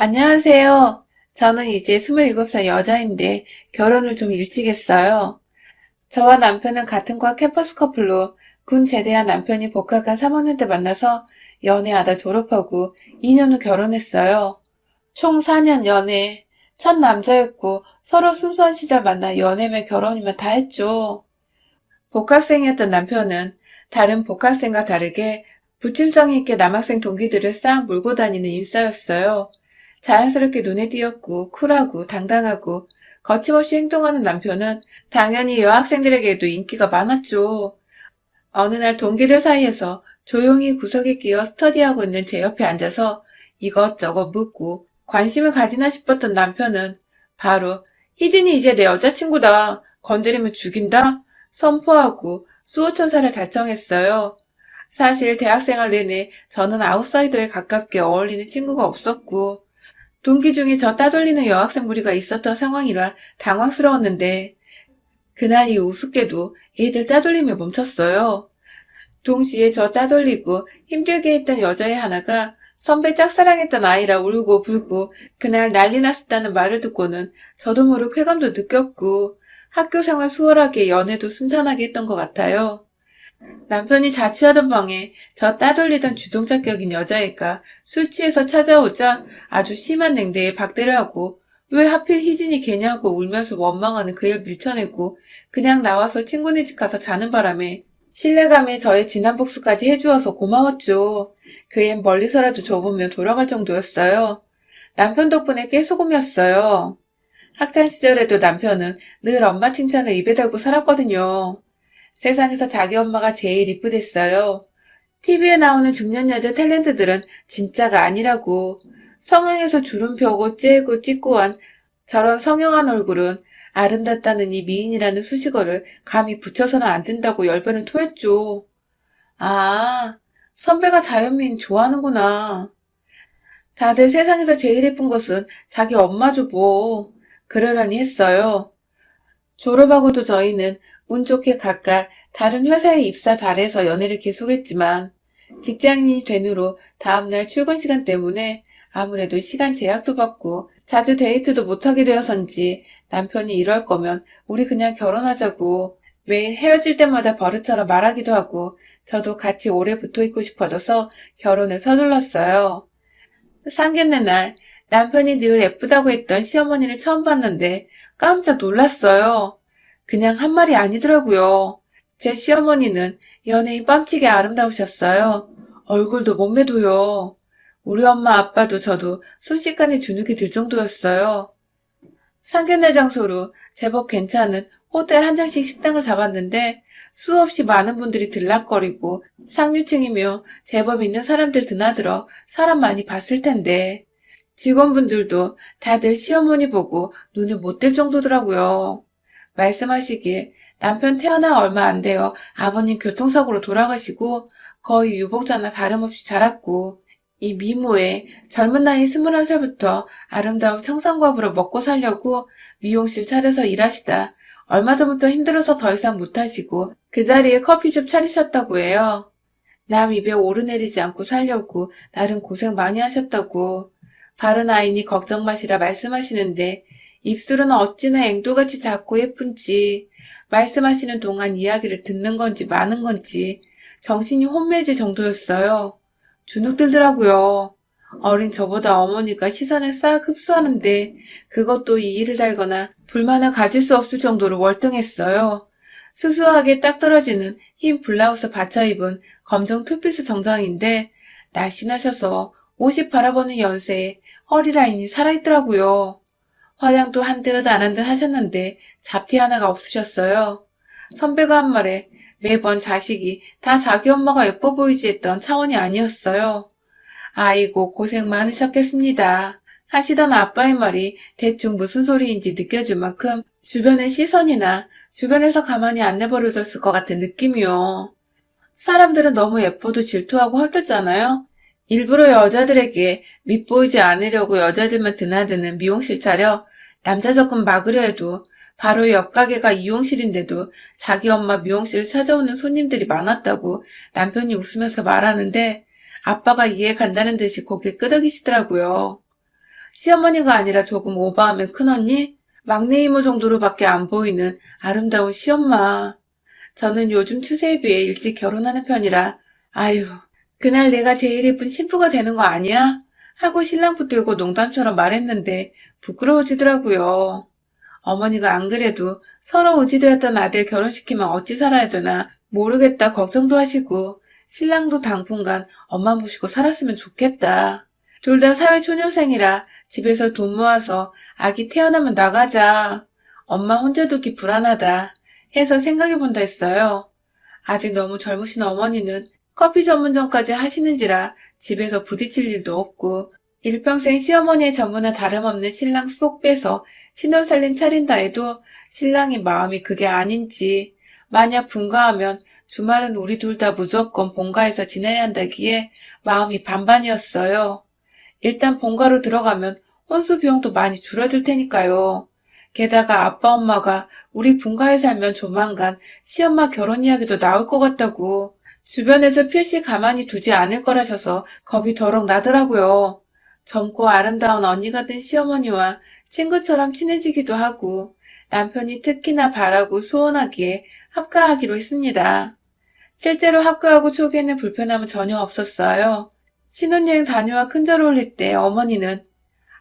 안녕하세요. 저는 이제 27살 여자인데 결혼을 좀 일찍 했어요. 저와 남편은 같은 과 캠퍼스 커플로 군 제대한 남편이 복학한 3학년 때 만나서 연애하다 졸업하고 2년 후 결혼했어요. 총 4년 연애. 첫 남자였고 서로 순수한 시절 만나 연애면 결혼이면 다 했죠. 복학생이었던 남편은 다른 복학생과 다르게 부침성이 있게 남학생 동기들을 싹 몰고 다니는 인싸였어요. 자연스럽게 눈에 띄었고 쿨하고 당당하고 거침없이 행동하는 남편은 당연히 여학생들에게도 인기가 많았죠. 어느 날 동기들 사이에서 조용히 구석에 끼어 스터디하고 있는 제 옆에 앉아서 이것저것 묻고 관심을 가지나 싶었던 남편은 바로 희진이 이제 내 여자친구다. 건드리면 죽인다. 선포하고 수호천사를 자청했어요. 사실 대학생활 내내 저는 아웃사이더에 가깝게 어울리는 친구가 없었고 동기 중에 저 따돌리는 여학생 무리가 있었던 상황이라 당황스러웠는데 그날 이후 우습게도 애들 따돌림을 멈췄어요. 동시에 저 따돌리고 힘들게 했던 여자애 하나가 선배 짝사랑했던 아이라 울고 불고 그날 난리 났었다는 말을 듣고는 저도 모르게 쾌감도 느꼈고 학교 생활 수월하게 연애도 순탄하게 했던 것 같아요. 남편이 자취하던 방에 저 따돌리던 주동자격인 여자애가 술 취해서 찾아오자 아주 심한 냉대에 박대를 하고 왜 하필 희진이 걔냐고 울면서 원망하는 그 일 밀쳐내고 그냥 나와서 친구네 집 가서 자는 바람에 신뢰감에 저의 진한 복수까지 해주어서 고마웠죠. 그 앤 멀리서라도 줘보며 돌아갈 정도였어요. 남편 덕분에 깨소금이었어요. 학창시절에도 남편은 늘 엄마 칭찬을 입에 달고 살았거든요. 세상에서 자기 엄마가 제일 이쁘댔어요. TV에 나오는 중년 여자 탤런트들은 진짜가 아니라고. 성형에서 주름 펴고 째고 찢고한 저런 성형한 얼굴은 아름답다는 이 미인이라는 수식어를 감히 붙여서는 안 된다고 열변을 토했죠. 아, 선배가 자연미인 좋아하는구나. 다들 세상에서 제일 예쁜 것은 자기 엄마죠 뭐. 그러려니 했어요. 졸업하고도 저희는 운 좋게 각각 다른 회사에 입사 잘해서 연애를 계속했지만 직장인이 된 후로 다음날 출근 시간 때문에 아무래도 시간 제약도 받고 자주 데이트도 못하게 되어서인지 남편이 이럴 거면 우리 그냥 결혼하자고 매일 헤어질 때마다 버릇처럼 말하기도 하고 저도 같이 오래 붙어 있고 싶어져서 결혼을 서둘렀어요. 상견례 날 남편이 늘 예쁘다고 했던 시어머니를 처음 봤는데 깜짝 놀랐어요. 그냥 한 말이 아니더라고요. 제 시어머니는 연예인 뺨치게 아름다우셨어요. 얼굴도 몸매도요. 우리 엄마 아빠도 저도 순식간에 주눅이 들 정도였어요. 상견례 장소로 제법 괜찮은 호텔 한 장씩 식당을 잡았는데 수없이 많은 분들이 들락거리고 상류층이며 제법 있는 사람들 드나들어 사람 많이 봤을 텐데 직원분들도 다들 시어머니 보고 눈을 못 뗄 정도더라고요. 말씀하시기에 남편 태어나 얼마 안 돼요. 아버님 교통사고로 돌아가시고 거의 유복자나 다름없이 자랐고 이 미모에 젊은 나이 21살부터 아름다운 청산과부로 먹고 살려고 미용실 차려서 일하시다 얼마 전부터 힘들어서 더 이상 못하시고 그 자리에 커피숍 차리셨다고 해요. 남 입에 오르내리지 않고 살려고 나름 고생 많이 하셨다고 바른 아이니 걱정 마시라 말씀하시는데 입술은 어찌나 앵두같이 작고 예쁜지 말씀하시는 동안 이야기를 듣는 건지 마는 건지 정신이 혼미해질 정도였어요. 주눅 들더라고요. 어린 저보다 어머니가 시선을 싹 흡수하는데 그것도 이의를 달거나 불만을 가질 수 없을 정도로 월등했어요. 수수하게 딱 떨어지는 흰 블라우스 받쳐 입은 검정 투피스 정장인데 날씬하셔서 옷이 바라보는 연세에 허리 라인이 살아있더라고요. 화장도 한 듯 안 한 듯 하셨는데 잡티 하나가 없으셨어요. 선배가 한 말에 매번 자식이 다 자기 엄마가 예뻐 보이지 했던 차원이 아니었어요. 아이고 고생 많으셨겠습니다. 하시던 아빠의 말이 대충 무슨 소리인지 느껴질 만큼 주변의 시선이나 주변에서 가만히 안 내버려뒀을 것 같은 느낌이요. 사람들은 너무 예뻐도 질투하고 헐뜯잖아요. 일부러 여자들에게 밉보이지 않으려고 여자들만 드나드는 미용실 차려 남자 접근 막으려 해도 바로 옆 가게가 이용실인데도 자기 엄마 미용실을 찾아오는 손님들이 많았다고 남편이 웃으면서 말하는데 아빠가 이해 간다는 듯이 고개 끄덕이시더라고요. 시어머니가 아니라 조금 오버하면 큰언니? 막내 이모 정도로밖에 안 보이는 아름다운 시엄마. 저는 요즘 추세에 비해 일찍 결혼하는 편이라, 아유, 그날 내가 제일 예쁜 신부가 되는 거 아니야? 하고 신랑 붙들고 농담처럼 말했는데 부끄러워지더라고요. 어머니가 안 그래도 서로 의지되었던 아들 결혼시키면 어찌 살아야 되나 모르겠다 걱정도 하시고 신랑도 당분간 엄마 모시고 살았으면 좋겠다. 둘 다 사회초년생이라 집에서 돈 모아서 아기 태어나면 나가자. 엄마 혼자 두기 불안하다 해서 생각해본다 했어요. 아직 너무 젊으신 어머니는 커피 전문점까지 하시는지라 집에서 부딪힐 일도 없고 일평생 시어머니의 전부나 다름없는 신랑 쏙 빼서 신혼살림 차린다 해도 신랑의 마음이 그게 아닌지 만약 분가하면 주말은 우리 둘 다 무조건 본가에서 지내야 한다기에 마음이 반반이었어요. 일단 본가로 들어가면 혼수 비용도 많이 줄어들 테니까요. 게다가 아빠 엄마가 우리 본가에 살면 조만간 시엄마 결혼 이야기도 나올 것 같다고 주변에서 필시 가만히 두지 않을 거라셔서 겁이 더럭 나더라고요. 젊고 아름다운 언니 같은 시어머니와 친구처럼 친해지기도 하고 남편이 특히나 바라고 소원하기에 합가하기로 했습니다. 실제로 합가하고 초기에는 불편함은 전혀 없었어요. 신혼여행 다녀와 큰절 올릴 때 어머니는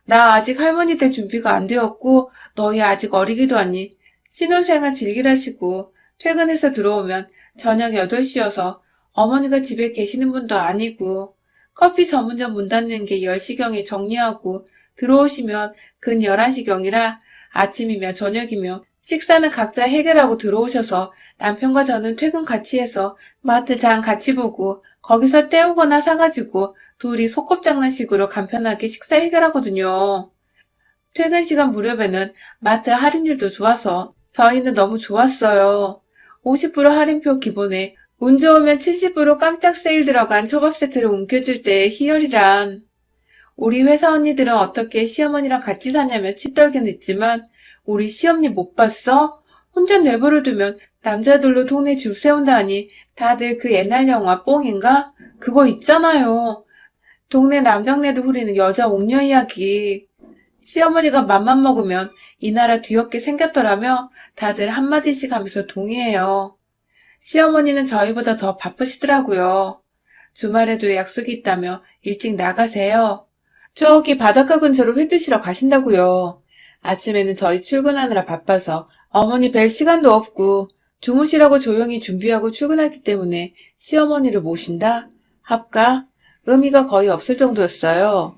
나 아직 할머니 될 준비가 안 되었고 너희 아직 어리기도 하니 신혼생활 즐기라시고 퇴근해서 들어오면 저녁 8시여서 어머니가 집에 계시는 분도 아니고 커피 전문점 문 닫는 게 10시경에 정리하고 들어오시면 근 11시경이라 아침이며 저녁이며 식사는 각자 해결하고 들어오셔서 남편과 저는 퇴근 같이 해서 마트 장 같이 보고 거기서 때우거나 사가지고 둘이 소꿉장난식으로 간편하게 식사 해결하거든요. 퇴근 시간 무렵에는 마트 할인율도 좋아서 저희는 너무 좋았어요. 50% 할인표 기본에 운 좋으면 70% 깜짝 세일 들어간 초밥 세트를 움켜줄 때의 희열이란. 우리 회사 언니들은 어떻게 시어머니랑 같이 사냐며 치떨긴 했지만 우리 시엄니 못 봤어? 혼자 내버려 두면 남자들로 동네 줄 세운다니 다들 그 옛날 영화 뽕인가? 그거 있잖아요. 동네 남정네도 후리는 여자 옥녀 이야기. 시어머니가 맘만 먹으면 이 나라 뒤엎게 생겼더라며 다들 한마디씩 하면서 동의해요. 시어머니는 저희보다 더 바쁘시더라고요. 주말에도 약속이 있다며 일찍 나가세요. 저기 바닷가 근처로 회 드시러 가신다고요. 아침에는 저희 출근하느라 바빠서 어머니 뵐 시간도 없고 주무시라고 조용히 준비하고 출근하기 때문에 시어머니를 모신다? 합가? 의미가 거의 없을 정도였어요.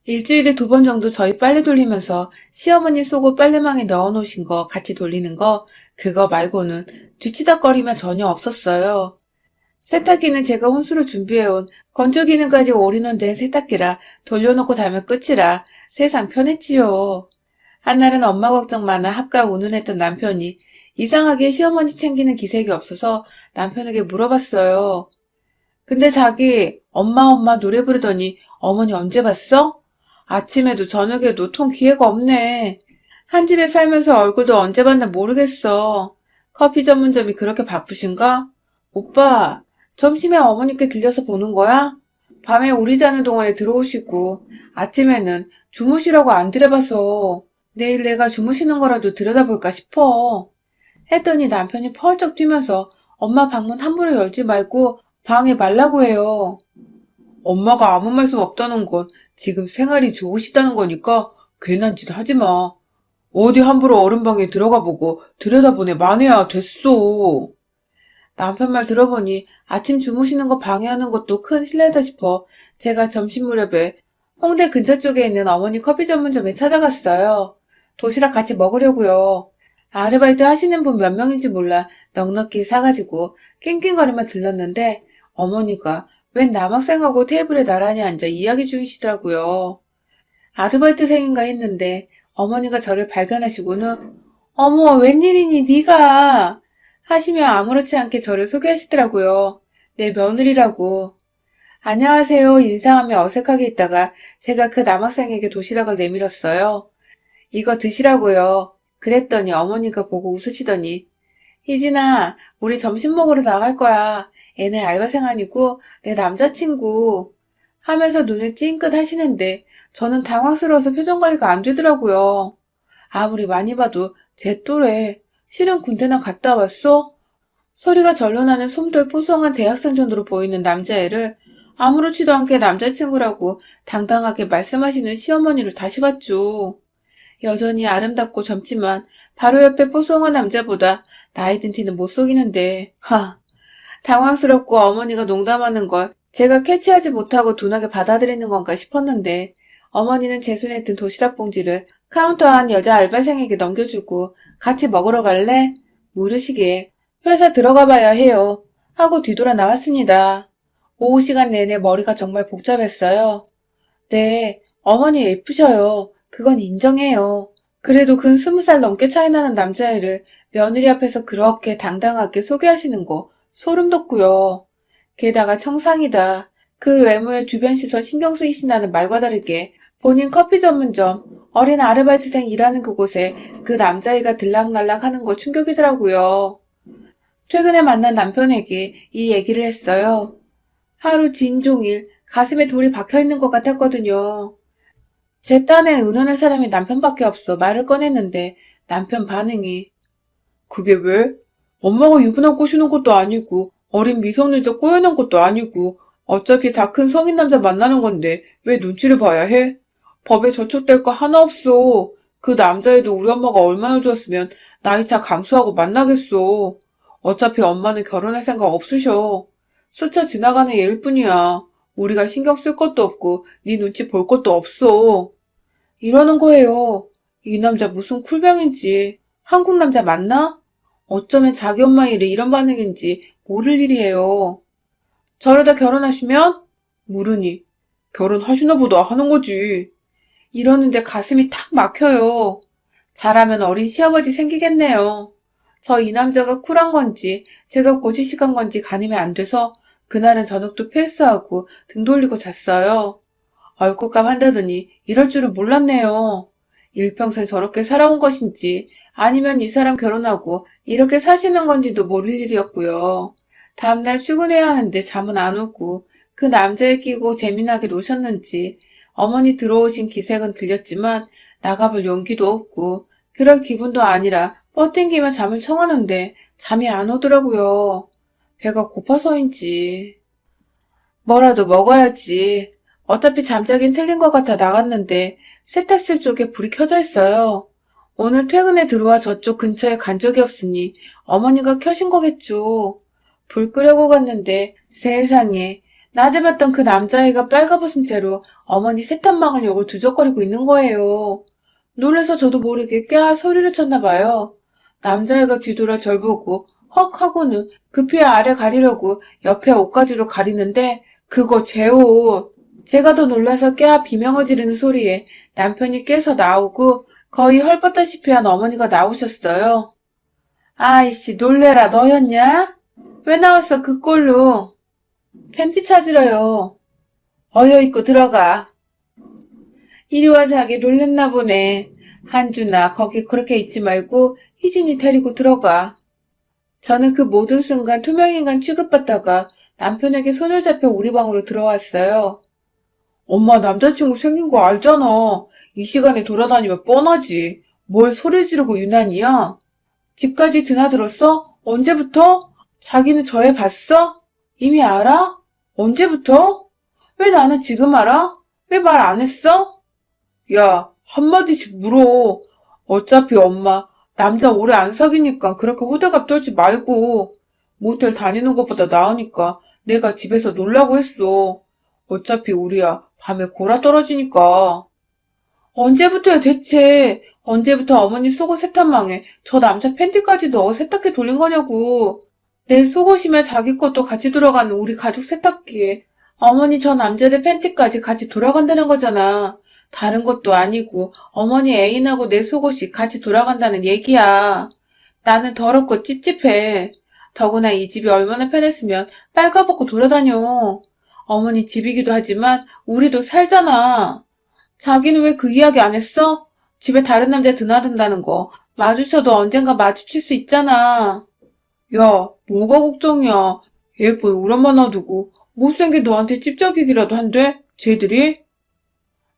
일주일에 2번 정도 저희 빨래 돌리면서 시어머니 속옷 빨래망에 넣어놓으신 거 같이 돌리는 거 그거 말고는 뒤치다거리만 전혀 없었어요. 세탁기는 제가 혼수로 준비해온 건조 기능까지 올인원된 세탁기라 돌려놓고 자면 끝이라 세상 편했지요. 한날은 엄마 걱정 많아 합가 운운했던 남편이 이상하게 시어머니 챙기는 기색이 없어서 남편에게 물어봤어요. 근데 자기 엄마 노래 부르더니 어머니 언제 봤어? 아침에도 저녁에도 통 기회가 없네. 한 집에 살면서 얼굴도 언제 봤나 모르겠어. 커피 전문점이 그렇게 바쁘신가? 오빠, 점심에 어머니께 들려서 보는 거야? 밤에 우리 자는 동안에 들어오시고 아침에는 주무시라고 안 들여봐서 내일 내가 주무시는 거라도 들여다볼까 싶어. 했더니 남편이 펄쩍 뛰면서 엄마 방문 함부로 열지 말고 방에 말라고 해요. 엄마가 아무 말씀 없다는 건 지금 생활이 좋으시다는 거니까 괜한 짓 하지 마. 어디 함부로 어른 방에 들어가 보고 들여다보네 마네야 됐어. 남편 말 들어보니 아침 주무시는 거 방해하는 것도 큰 실례다 싶어 제가 점심 무렵에 홍대 근처 쪽에 있는 어머니 커피 전문점에 찾아갔어요. 도시락 같이 먹으려고요. 아르바이트 하시는 분 몇 명인지 몰라 넉넉히 사가지고 낑낑거리며 들렀는데 어머니가 웬 남학생하고 테이블에 나란히 앉아 이야기 중이시더라고요. 아르바이트생인가 했는데 어머니가 저를 발견하시고는 어머 웬일이니 네가 하시며 아무렇지 않게 저를 소개하시더라고요. 내 며느리라고. 안녕하세요 인사하며 어색하게 있다가 제가 그 남학생에게 도시락을 내밀었어요. 이거 드시라고요. 그랬더니 어머니가 보고 웃으시더니 희진아 우리 점심 먹으러 나갈 거야. 애는 알바생 아니고 내 남자친구 하면서 눈을 찡긋 하시는데 저는 당황스러워서 표정 관리가 안 되더라고요. 아무리 많이 봐도 제 또래, 실은 군대나 갔다 왔어? 소리가 절로 나는 솜돌 뽀송한 대학생 정도로 보이는 남자애를 아무렇지도 않게 남자친구라고 당당하게 말씀하시는 시어머니를 다시 봤죠. 여전히 아름답고 젊지만 바로 옆에 뽀송한 남자보다 나이 든 티는 못 속이는데, 당황스럽고 어머니가 농담하는 걸 제가 캐치하지 못하고 둔하게 받아들이는 건가 싶었는데, 어머니는 제 손에 든 도시락 봉지를 카운터 안 여자 알바생에게 넘겨주고 같이 먹으러 갈래? 물으시기에 회사 들어가 봐야 해요. 하고 뒤돌아 나왔습니다. 오후 시간 내내 머리가 정말 복잡했어요. 네, 어머니 예쁘셔요. 그건 인정해요. 그래도 근 20살 넘게 차이 나는 남자애를 며느리 앞에서 그렇게 당당하게 소개하시는 거 소름 돋고요. 게다가 청상이다. 그 외모에 주변 시선 신경 쓰이신다는 말과 다르게 본인 커피 전문점, 어린 아르바이트생 일하는 그곳에 그 남자애가 들락날락 하는 거 충격이더라고요. 최근에 만난 남편에게 이 얘기를 했어요. 하루 진종일 가슴에 돌이 박혀있는 것 같았거든요. 제 딴엔 의논할 사람이 남편밖에 없어 말을 꺼냈는데 남편 반응이 그게 왜? 엄마가 유부남 꼬시는 것도 아니고 어린 미성년자 꼬여놓은 것도 아니고 어차피 다 큰 성인 남자 만나는 건데 왜 눈치를 봐야 해? 법에 저촉될 거 하나 없어. 그 남자애도 우리 엄마가 얼마나 좋았으면 나이차 감수하고 만나겠어. 어차피 엄마는 결혼할 생각 없으셔. 스쳐 지나가는 얘일 뿐이야. 우리가 신경 쓸 것도 없고 네 눈치 볼 것도 없어. 이러는 거예요. 이 남자 무슨 쿨병인지. 한국 남자 맞나? 어쩌면 자기 엄마 일에 이런 반응인지 모를 일이에요. 저러다 결혼하시면? 물으니 결혼하시나 보다 하는 거지. 이러는데 가슴이 탁 막혀요. 잘하면 어린 시아버지 생기겠네요. 저 이 남자가 쿨한 건지 제가 고지식한 건지 가늠이 안 돼서 그날은 저녁도 패스하고 등 돌리고 잤어요. 얼굴값 한다더니 이럴 줄은 몰랐네요. 일평생 저렇게 살아온 것인지 아니면 이 사람 결혼하고 이렇게 사시는 건지도 모를 일이었고요. 다음날 출근해야 하는데 잠은 안 오고 그 남자애 끼고 재미나게 노셨는지 어머니 들어오신 기색은 들렸지만 나가볼 용기도 없고 그럴 기분도 아니라 뻗땡기며 잠을 청하는데 잠이 안 오더라고요. 배가 고파서인지. 뭐라도 먹어야지. 어차피 잠자긴 틀린 것 같아 나갔는데 세탁실 쪽에 불이 켜져 있어요. 오늘 퇴근에 들어와 저쪽 근처에 간 적이 없으니 어머니가 켜신 거겠죠. 불 끄려고 갔는데 세상에 낮에 봤던 그 남자애가 빨가벗은 채로 어머니 세탁망을 열고 두적거리고 있는 거예요. 놀라서 저도 모르게 꺄 소리를 쳤나 봐요. 남자애가 뒤돌아 절 보고 헉 하고는 급히 아래 가리려고 옆에 옷가지로 가리는데 그거 제 옷. 제가 더 놀라서 깨아 비명을 지르는 소리에 남편이 깨서 나오고 거의 헐벗다시피 한 어머니가 나오셨어요. 아이씨 놀래라 너였냐? 왜 나왔어 그 꼴로? 팬티 찾으러요. 어여 입고 들어가. 이리 와 자기 놀랬나 보네. 한준아 거기 그렇게 있지 말고 희진이 데리고 들어가. 저는 그 모든 순간 투명인간 취급받다가 남편에게 손을 잡혀 우리 방으로 들어왔어요. 엄마 남자친구 생긴 거 알잖아. 이 시간에 돌아다니면 뻔하지. 뭘 소리 지르고 유난이야? 집까지 드나들었어? 언제부터? 자기는 저 애 봤어? 이미 알아? 언제부터? 왜 나는 지금 알아? 왜 말 안 했어? 야, 한마디씩 물어. 어차피 엄마 남자 오래 안 사귀니까 그렇게 호들갑 떨지 말고 모텔 다니는 것보다 나으니까 내가 집에서 놀라고 했어. 어차피 우리야 밤에 골아 떨어지니까. 언제부터야 대체? 언제부터 어머니 속옷 세탁망에 저 남자 팬티까지 넣어 세탁기 돌린 거냐고. 내 속옷이며 자기 것도 같이 들어가는 우리 가족 세탁기에 어머니 저 남자들 팬티까지 같이 돌아간다는 거잖아. 다른 것도 아니고 어머니 애인하고 내 속옷이 같이 돌아간다는 얘기야. 나는 더럽고 찝찝해. 더구나 이 집이 얼마나 편했으면 빨가벗고 돌아다녀. 어머니 집이기도 하지만 우리도 살잖아. 자기는 왜 그 이야기 안 했어? 집에 다른 남자 드나든다는 거 마주쳐도 언젠가 마주칠 수 있잖아. 야, 뭐가 걱정이야. 예쁜 우리 엄마 놔두고 못생긴 너한테 찝쩍이기라도 한대? 쟤들이?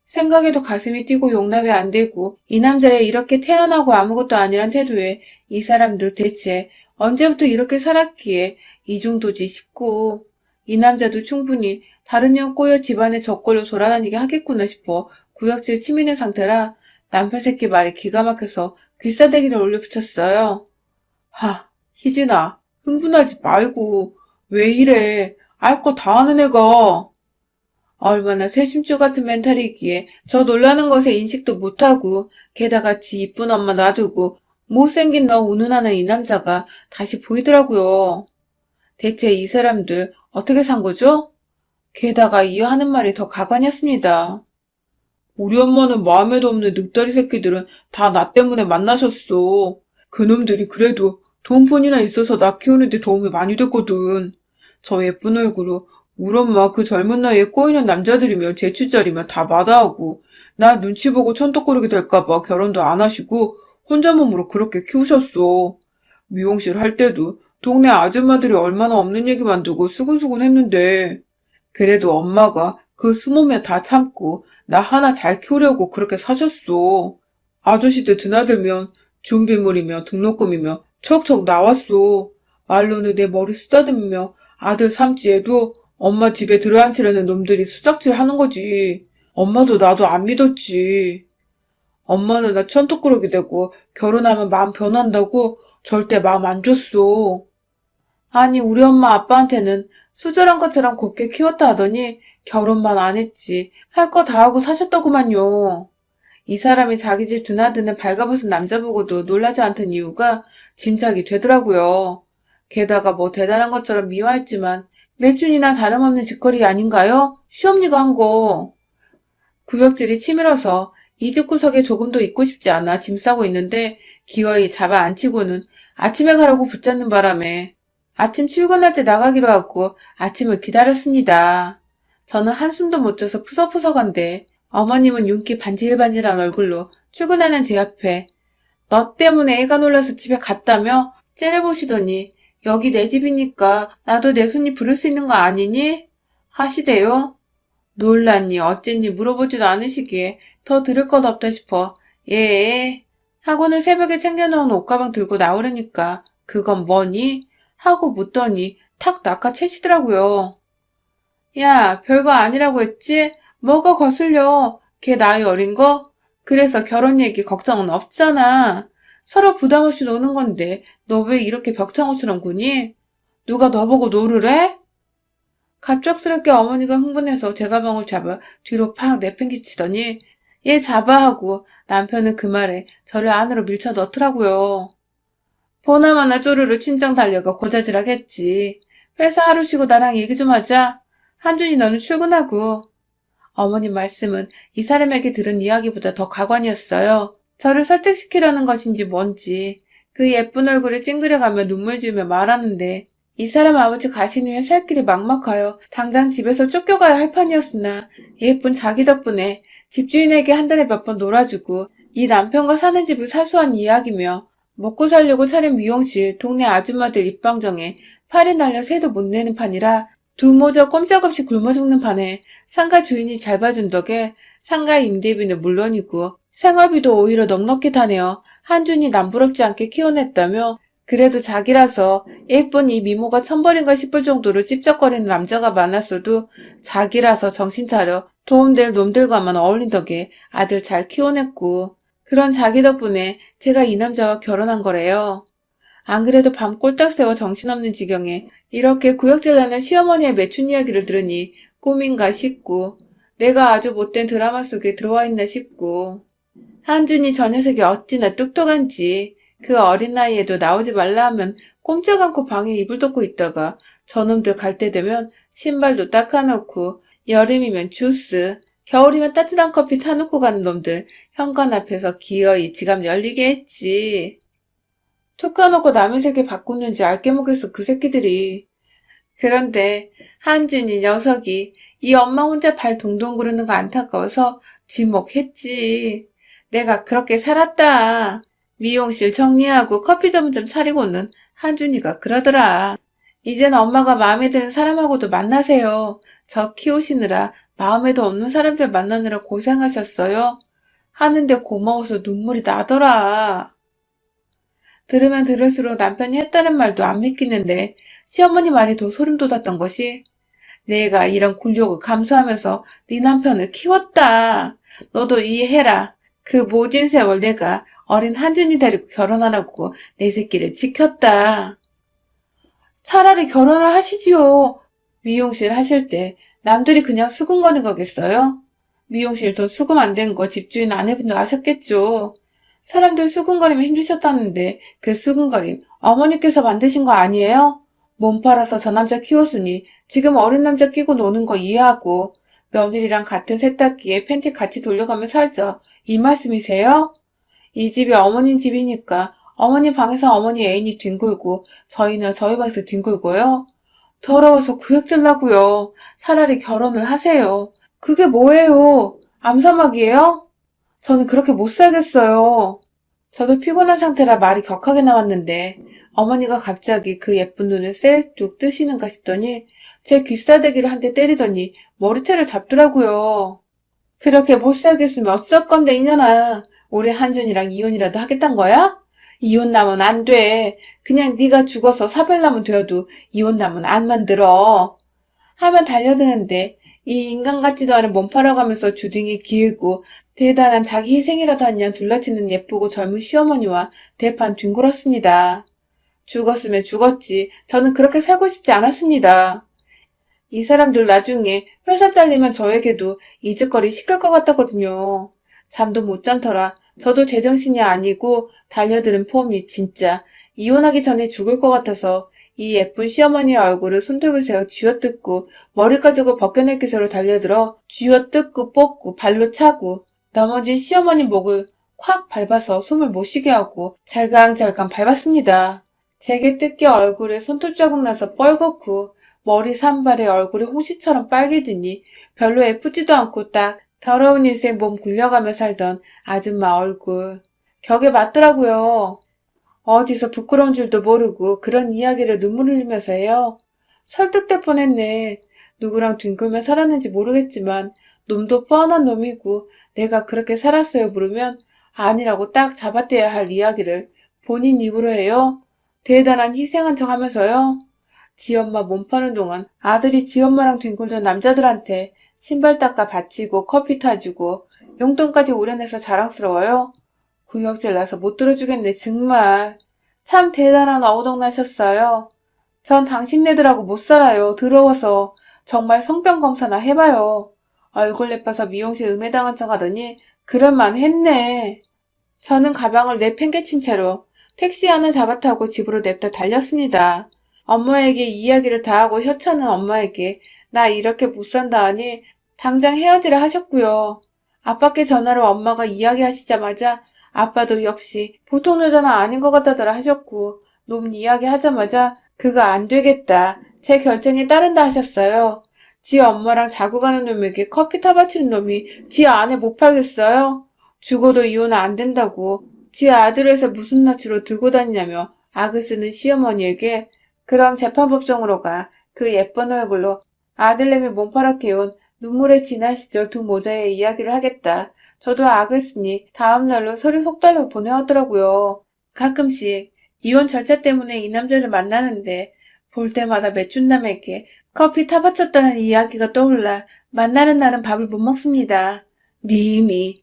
생각에도 가슴이 뛰고 용납이 안 되고 이 남자의 이렇게 태어나고 아무것도 아니란 태도에 이 사람들 대체 언제부터 이렇게 살았기에 이 정도지 싶고 이 남자도 충분히 다른 년 꼬여 집안에 저꼴로 돌아다니게 하겠구나 싶어 구역질 치미는 상태라 남편 새끼 말이 기가 막혀서 귀싸대기를 올려붙였어요. 희진아, 흥분하지 말고 왜 이래? 알 거 다 아는 애가. 얼마나 쇠심줄 같은 멘탈이기에 저 놀라는 것에 인식도 못하고 게다가 지 이쁜 엄마 놔두고 못생긴 너 운운하는 이 남자가 다시 보이더라고요. 대체 이 사람들 어떻게 산 거죠? 게다가 이어 하는 말이 더 가관이었습니다. 우리 엄마는 마음에도 없는 늑다리 새끼들은 다 나 때문에 만나셨어. 그놈들이 그래도 돈뿐이나 있어서 나 키우는데 도움이 많이 됐거든. 저 예쁜 얼굴로 우리 엄마 그 젊은 나이에 꼬이는 남자들이며 재취자리며 다 마다하고 나 눈치 보고 천떡거리게 될까봐 결혼도 안 하시고 혼자 몸으로 그렇게 키우셨어. 미용실 할 때도 동네 아줌마들이 얼마나 없는 얘기 만들고 수근수근 했는데 그래도 엄마가 그 수모면 다 참고 나 하나 잘 키우려고 그렇게 사셨어. 아저씨들 드나들면 준비물이며 등록금이며 척척 나왔어. 말로는 내 머리 쓰다듬으며 아들 삼찌에도 엄마 집에 들어앉히려는 놈들이 수작질 하는 거지. 엄마도 나도 안 믿었지. 엄마는 나 천떡그러기 되고 결혼하면 마음 변한다고 절대 마음 안 줬어. 아니 우리 엄마 아빠한테는 수절한 것처럼 곱게 키웠다 하더니 결혼만 안 했지. 할 거 다 하고 사셨더구만요. 이 사람이 자기 집 드나드는 발가벗은 남자 보고도 놀라지 않던 이유가 짐작이 되더라고요. 게다가 뭐 대단한 것처럼 미화했지만 매춘이나 다름없는 짓거리 아닌가요? 시엄니가 한 거. 구역질이 치밀어서 이 집 구석에 조금도 있고 싶지 않아 짐 싸고 있는데 기어이 잡아 앉히고는 아침에 가라고 붙잡는 바람에 아침 출근할 때 나가기로 하고 아침을 기다렸습니다. 저는 한숨도 못 자서 푸석푸석한데 어머님은 윤기 반질반질한 얼굴로 출근하는 제 앞에 너 때문에 애가 놀라서 집에 갔다며 째려보시더니 여기 내 집이니까 나도 내 손님 부를 수 있는 거 아니니? 하시대요. 놀랐니 어쨌니 물어보지도 않으시기에 더 들을 것 없다 싶어 예 하고는 새벽에 챙겨놓은 옷가방 들고 나오려니까 그건 뭐니? 하고 묻더니 탁 낚아채시더라고요. 야 별거 아니라고 했지? 뭐가 거슬려? 걔 나이 어린 거? 그래서 결혼 얘기 걱정은 없잖아. 서로 부담 없이 노는 건데 너 왜 이렇게 벽창호처럼 구니? 누가 너 보고 노르래? 갑작스럽게 어머니가 흥분해서 제 가방을 잡아 뒤로 팍 내팽개치더니 얘 잡아 하고 남편은 그 말에 저를 안으로 밀쳐 넣더라고요. 보나마나 쪼르르 친정 달려가 고자질하겠지. 회사 하루 쉬고 나랑 얘기 좀 하자. 한준이 너는 출근하고. 어머님 말씀은 이 사람에게 들은 이야기보다 더 가관이었어요. 저를 설득시키려는 것인지 뭔지 그 예쁜 얼굴을 찡그려가며 눈물 지으며 말하는데 이 사람 아버지 가신 후에 살 길이 막막하여 당장 집에서 쫓겨가야 할 판이었으나 예쁜 자기 덕분에 집주인에게 한 달에 몇 번 놀아주고 이 남편과 사는 집을 사수한 이야기며 먹고 살려고 차린 미용실 동네 아줌마들 입방정에 팔이 날려 새도 못 내는 판이라 두 모자 꼼짝없이 굶어 죽는 판에 상가 주인이 잘 봐준 덕에 상가 임대비는 물론이고 생활비도 오히려 넉넉히 타내어 한준이 남부럽지 않게 키워냈다며 그래도 자기라서 예쁜 이 미모가 천벌인가 싶을 정도로 찝쩍거리는 남자가 많았어도 자기라서 정신 차려 도움될 놈들과만 어울린 덕에 아들 잘 키워냈고 그런 자기 덕분에 제가 이 남자와 결혼한 거래요. 안 그래도 밤 꼴딱 새워 정신없는 지경에 이렇게 구역질나는 시어머니의 매춘 이야기를 들으니 꿈인가 싶고 내가 아주 못된 드라마 속에 들어와 있나 싶고 한준이 저 녀석이 어찌나 똑똑한지 그 어린 나이에도 나오지 말라 하면 꼼짝 않고 방에 이불 덮고 있다가 저놈들 갈 때 되면 신발도 닦아놓고 여름이면 주스 겨울이면 따뜻한 커피 타놓고 가는 놈들 현관 앞에서 기어이 지갑 열리게 했지. 툭 까놓고 남의 세계 바꾸는지 알게 모르겠어 그 새끼들이. 그런데 한준이 녀석이 이 엄마 혼자 발 동동 구르는 거 안타까워서 지목했지. 내가 그렇게 살았다. 미용실 정리하고 커피 전문점 차리고는 한준이가 그러더라. 이젠 엄마가 마음에 드는 사람하고도 만나세요. 저 키우시느라 마음에도 없는 사람들 만나느라 고생하셨어요. 하는데 고마워서 눈물이 나더라. 들으면 들을수록 남편이 했다는 말도 안 믿기는데 시어머니 말이 더 소름 돋았던 것이 내가 이런 굴욕을 감수하면서 네 남편을 키웠다. 너도 이해해라. 그 모진 세월 내가 어린 한준이 데리고 결혼 안 하고 내 새끼를 지켰다. 차라리 결혼을 하시지요. 미용실 하실 때 남들이 그냥 수근거린 거겠어요? 미용실 돈 수금 안 된 거 집주인 아내분도 아셨겠죠. 사람들 수근거리면 힘드셨다는데 그 수근거림 어머니께서 만드신 거 아니에요? 몸 팔아서 저 남자 키웠으니 지금 어린 남자 끼고 노는 거 이해하고 며느리랑 같은 세탁기에 팬티 같이 돌려가며 살자. 이 말씀이세요? 이 집이 어머님 집이니까 어머니 방에서 어머니 애인이 뒹굴고 저희는 저희 방에서 뒹굴고요. 더러워서 구역질나고요. 차라리 결혼을 하세요. 그게 뭐예요? 암사막이에요? 저는 그렇게 못 살겠어요. 저도 피곤한 상태라 말이 격하게 나왔는데 어머니가 갑자기 그 예쁜 눈을 쎄쭉 뜨시는가 싶더니 제 귀싸대기를 한 대 때리더니 머리채를 잡더라고요. 그렇게 못 살겠으면 어쩔 건데 이년아. 우리 한준이랑 이혼이라도 하겠단 거야? 이혼남은 안 돼. 그냥 네가 죽어서 사별남은 되어도 이혼남은 안 만들어. 하면 달려드는데 이 인간 같지도 않은 몸 팔아가면서 주둥이 기울고 대단한 자기 희생이라도 한년 둘러치는 예쁘고 젊은 시어머니와 대판 뒹굴었습니다. 죽었으면 죽었지. 저는 그렇게 살고 싶지 않았습니다. 이 사람들 나중에 회사 잘리면 저에게도 이직거리 시킬 것 같았거든요. 잠도 못 잔터라 저도 제정신이 아니고 달려드는 폼이 진짜 이혼하기 전에 죽을 것 같아서 이 예쁜 시어머니의 얼굴을 손톱을 세워 쥐어뜯고 머리 가지고 벗겨낼 기세로 달려들어 쥐어뜯고 뽑고 발로 차고 넘어진 시어머니 목을 콱 밟아서 숨을 못 쉬게 하고 잘강잘강 밟았습니다. 제게 뜯겨 얼굴에 손톱 자국 나서 뻘겋고 머리 산발에 얼굴이 홍시처럼 빨개지니 별로 예쁘지도 않고 딱 더러운 인생 몸 굴려가며 살던 아줌마 얼굴. 격에 맞더라고요. 어디서 부끄러운 줄도 모르고 그런 이야기를 눈물 흘리면서 해요. 설득될 뻔했네. 누구랑 뒹굴며 살았는지 모르겠지만 놈도 뻔한 놈이고 내가 그렇게 살았어요 물으면 아니라고 딱 잡아떼야 할 이야기를 본인 입으로 해요. 대단한 희생한 척 하면서요. 지 엄마 몸 파는 동안 아들이 지 엄마랑 뒹굴던 남자들한테 신발 닦아 바치고 커피 타주고 용돈까지 우려내서 자랑스러워요. 구역질 나서 못 들어주겠네 정말. 참 대단한 어우동 나셨어요. 전 당신네들하고 못 살아요. 더러워서. 정말 성병 검사나 해봐요. 얼굴 예뻐서 미용실 음해당한 척 하더니 그럴만 했네. 저는 가방을 내팽개친 채로 택시 하나 잡아타고 집으로 냅다 달렸습니다. 엄마에게 이야기를 다 하고 혀차는 엄마에게 나 이렇게 못 산다 하니 당장 헤어지라 하셨고요. 아빠께 전화로 엄마가 이야기하시자마자 아빠도 역시 보통 여자는 아닌 것 같다더라 하셨고 놈 이야기하자마자 그거 안 되겠다. 제 결정에 따른다 하셨어요. 지 엄마랑 자고 가는 놈에게 커피 타바치는 놈이 지 아내 못 팔겠어요? 죽어도 이혼은 안 된다고 지 아들을 해서 무슨 낯으로 들고 다니냐며 악을 쓰는 시어머니에게 그럼 재판법정으로 가. 그 예쁜 얼굴로 아들내미 몸파랗게 해온 눈물의 지난 시절 두 모자의 이야기를 하겠다. 저도 악을 쓰니 다음날로 서류 속달로 보내왔더라고요. 가끔씩 이혼 절차 때문에 이 남자를 만나는데 볼 때마다 매춘남에게 커피 타바쳤다는 이야기가 떠올라 만나는 날은 밥을 못 먹습니다. 님이.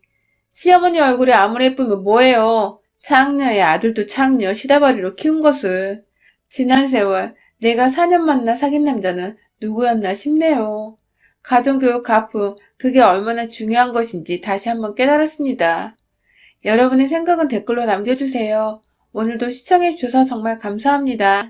시어머니 얼굴이 아무리 예쁘면 뭐예요. 창녀의 아들도 창녀 시다바리로 키운 것을. 지난 세월 내가 4년 만나 사귄 남자는 누구였나 싶네요. 가정교육 가품, 그게 얼마나 중요한 것인지 다시 한번 깨달았습니다. 여러분의 생각은 댓글로 남겨주세요. 오늘도 시청해주셔서 정말 감사합니다.